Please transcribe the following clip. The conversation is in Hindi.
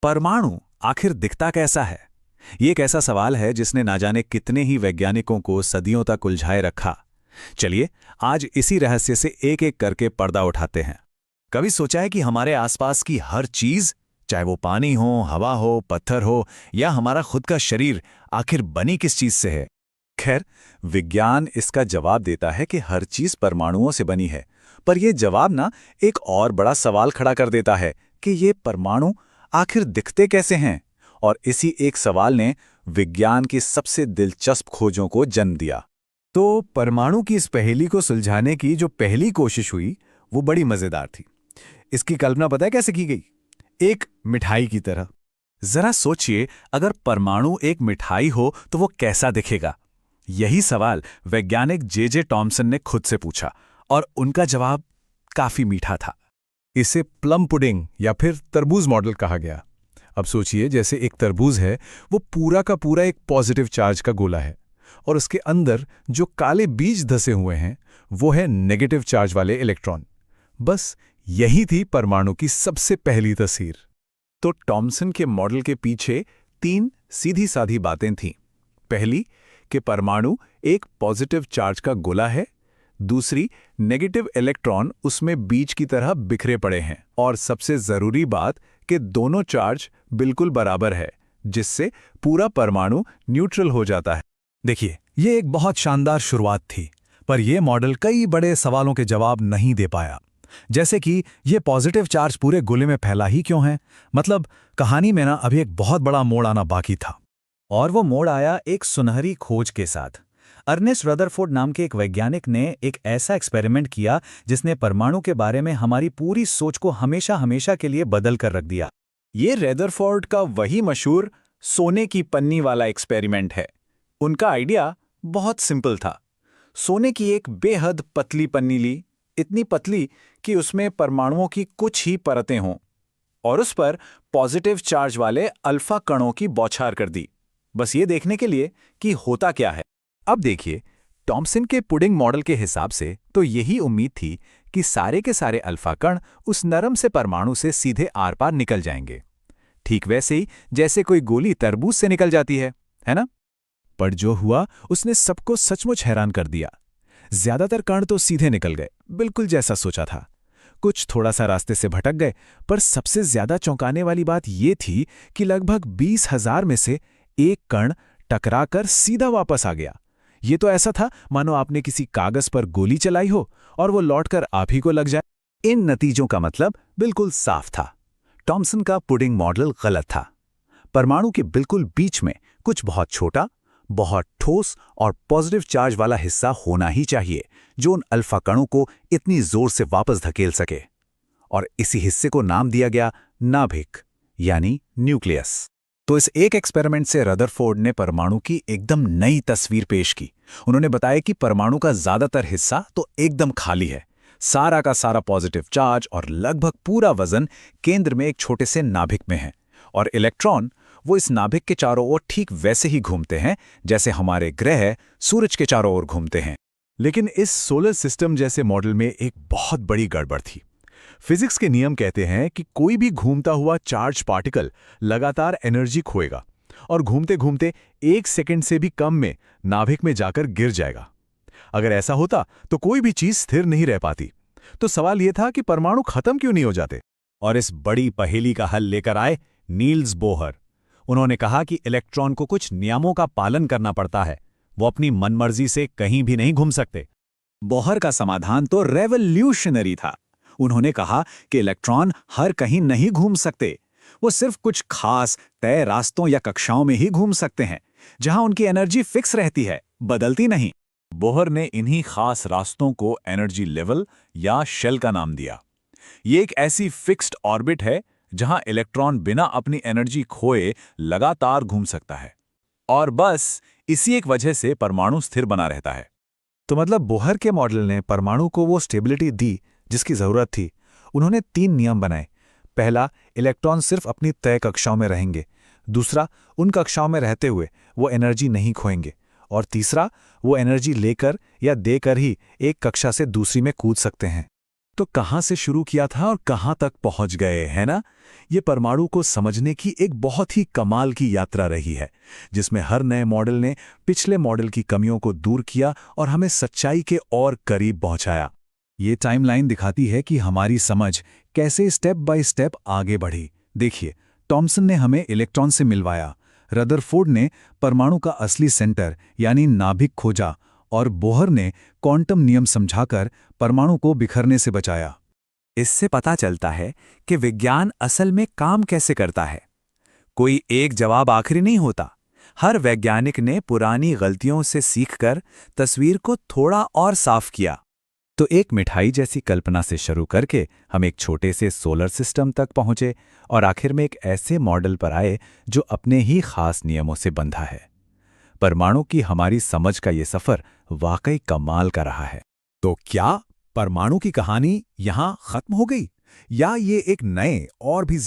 परमाणु आखिर दिखता कैसा है? ये एक ऐसा सवाल है जिसने ना जाने कितने ही वैज्ञानिकों को सदियों तक उलझाए रखा। चलिए, आज इसी रहस्य से एक एक करके पर्दा उठाते हैं। कभी सोचा है कि हमारे आसपास की हर चीज, चाहे वो पानी हो, हवा हो, पत्थर हो या हमारा खुद का शरीर, आखिर बनी किस चीज से है? खैर, विज्ञान इसका जवाब देता है कि हर चीज परमाणुओं से बनी है। पर यह जवाब ना एक और बड़ा सवाल खड़ा कर देता है कि ये परमाणु आखिर दिखते कैसे हैं? और इसी एक सवाल ने विज्ञान की सबसे दिलचस्प खोजों को जन्म दिया। तो परमाणु की इस पहेली को सुलझाने की जो पहली कोशिश हुई वो बड़ी मजेदार थी। इसकी कल्पना पता है कैसे की गई? एक मिठाई की तरह। जरा सोचिए, अगर परमाणु एक मिठाई हो तो वो कैसा दिखेगा? यही सवाल वैज्ञानिक जे टॉमसन ने खुद से पूछा और उनका जवाब काफी मीठा था। इसे प्लम पुडिंग या फिर तरबूज मॉडल कहा गया। अब सोचिए, जैसे एक तरबूज है, वो पूरा का पूरा एक पॉजिटिव चार्ज का गोला है और उसके अंदर जो काले बीज धसे हुए हैं वो है नेगेटिव चार्ज वाले इलेक्ट्रॉन। बस यही थी परमाणु की सबसे पहली तस्वीर। तो टॉमसन के मॉडल के पीछे 3 सीधी साधी बातें थीं। पहली, कि परमाणु एक पॉजिटिव चार्ज का गोला है। दूसरी, नेगेटिव इलेक्ट्रॉन उसमें बीज की तरह बिखरे पड़े हैं। और सबसे जरूरी बात कि दोनों चार्ज बिल्कुल बराबर है, जिससे पूरा परमाणु न्यूट्रल हो जाता है। देखिए, ये एक बहुत शानदार शुरुआत थी, पर यह मॉडल कई बड़े सवालों के जवाब नहीं दे पाया। जैसे कि ये पॉजिटिव चार्ज पूरे गोले में फैला ही क्यों है? मतलब कहानी में ना अभी एक बहुत बड़ा मोड़ आना बाकी था। और वो मोड़ आया एक सुनहरी खोज के साथ। अर्नेस्ट रदरफोर्ड नाम के एक वैज्ञानिक ने एक ऐसा एक्सपेरिमेंट किया जिसने परमाणु के बारे में हमारी पूरी सोच को हमेशा हमेशा के लिए बदल कर रख दिया। ये रदरफोर्ड का वही मशहूर सोने की पन्नी वाला एक्सपेरिमेंट है। उनका आइडिया बहुत सिंपल था। सोने की एक बेहद पतली पन्नी ली, इतनी पतली कि उसमें परमाणुओं की कुछ ही परतें हों, और उस पर पॉजिटिव चार्ज वाले अल्फा कणों की बौछार कर दी, बस ये देखने के लिए कि होता क्या है। अब देखिए, टॉमसन के पुडिंग मॉडल के हिसाब से तो यही उम्मीद थी कि सारे के सारे अल्फा कण उस नरम से परमाणु से सीधे आर पार निकल जाएंगे, ठीक वैसे ही जैसे कोई गोली तरबूज से निकल जाती है ना? पर जो हुआ उसने सबको सचमुच हैरान कर दिया। ज्यादातर कण तो सीधे निकल गए, बिल्कुल जैसा सोचा था। कुछ थोड़ा सा रास्ते से भटक गए, पर सबसे ज्यादा चौंकाने वाली बात यह थी कि लगभग 20,000 में से एक कण टकराकर सीधा वापस आ गया। ये तो ऐसा था मानो आपने किसी कागज पर गोली चलाई हो और वो लौटकर आप ही को लग जाए। इन नतीजों का मतलब बिल्कुल साफ था। टॉमसन का पुडिंग मॉडल गलत था। परमाणु के बिल्कुल बीच में कुछ बहुत छोटा, बहुत ठोस और पॉजिटिव चार्ज वाला हिस्सा होना ही चाहिए, जो उन अल्फा कणों को इतनी जोर से वापस धकेल सके। और इसी हिस्से को नाम दिया गया नाभिक, यानी न्यूक्लियस। तो इस एक एक्सपेरिमेंट से रदरफोर्ड ने परमाणु की एकदम नई तस्वीर पेश की। उन्होंने बताया कि परमाणु का ज्यादातर हिस्सा तो एकदम खाली है, सारा का सारा पॉजिटिव चार्ज और लगभग पूरा वजन केंद्र में एक छोटे से नाभिक में है, और इलेक्ट्रॉन वो इस नाभिक के चारों ओर ठीक वैसे ही घूमते हैं जैसे हमारे ग्रह सूरज के चारों ओर घूमते हैं। लेकिन इस सोलर सिस्टम जैसे मॉडल में एक बहुत बड़ी गड़बड़ थी। फिजिक्स के नियम कहते हैं कि कोई भी घूमता हुआ चार्ज पार्टिकल लगातार एनर्जी खोएगा और घूमते घूमते 1 सेकंड से भी कम में नाभिक में जाकर गिर जाएगा। अगर ऐसा होता तो कोई भी चीज स्थिर नहीं रह पाती। तो सवाल यह था कि परमाणु खत्म क्यों नहीं हो जाते? और इस बड़ी पहेली का हल लेकर आए नील्स बोहर। उन्होंने कहा कि इलेक्ट्रॉन को कुछ नियमों का पालन करना पड़ता है, वो अपनी मनमर्जी से कहीं भी नहीं घूम सकते। बोहर का समाधान तो रेवोल्यूशनरी था। उन्होंने कहा कि इलेक्ट्रॉन हर कहीं नहीं घूम सकते, वो सिर्फ कुछ खास तय रास्तों या कक्षाओं में ही घूम सकते हैं, जहां उनकी एनर्जी फिक्स रहती है, बदलती नहीं। बोहर ने इन्हीं खास रास्तों को एनर्जी लेवल या शेल का नाम दिया। ये एक ऐसी फिक्स्ड ऑर्बिट है जहां इलेक्ट्रॉन बिना अपनी एनर्जी खोए लगातार घूम सकता है, और बस इसी एक वजह से परमाणु स्थिर बना रहता है। तो मतलब बोहर के मॉडल ने परमाणु को वो स्टेबिलिटी दी जिसकी जरूरत थी। उन्होंने 3 नियम बनाए। पहला, इलेक्ट्रॉन सिर्फ अपनी तय कक्षाओं में रहेंगे। दूसरा, उन कक्षाओं में रहते हुए वो एनर्जी नहीं खोएंगे। और तीसरा, वो एनर्जी लेकर या देकर ही एक कक्षा से दूसरी में कूद सकते हैं। तो कहाँ से शुरू किया था और कहाँ तक पहुँच गए, है ना? ये परमाणु को समझने की एक बहुत ही कमाल की यात्रा रही है, जिसमें हर नए मॉडल ने पिछले मॉडल की कमियों को दूर किया और हमें सच्चाई के और करीब पहुँचाया। ये टाइमलाइन दिखाती है कि हमारी समझ कैसे स्टेप बाय स्टेप आगे बढ़ी। देखिए, थॉमसन ने हमें इलेक्ट्रॉन से मिलवाया, रदरफोर्ड ने परमाणु का असली सेंटर यानी नाभिक खोजा और बोहर ने क्वांटम नियम समझाकर परमाणु को बिखरने से बचाया। इससे पता चलता है कि विज्ञान असल में काम कैसे करता है। कोई एक जवाब आखिरी नहीं होता। हर वैज्ञानिक ने पुरानी गलतियों से सीखकर तस्वीर को थोड़ा और साफ किया। तो एक मिठाई जैसी कल्पना से शुरू करके हम एक छोटे से सोलर सिस्टम तक पहुंचे और आखिर में एक ऐसे मॉडल पर आए जो अपने ही खास नियमों से बंधा है। परमाणु की हमारी समझ का ये सफर वाकई कमाल का रहा है। तो क्या परमाणु की कहानी यहाँ खत्म हो गई, या ये एक नए और भी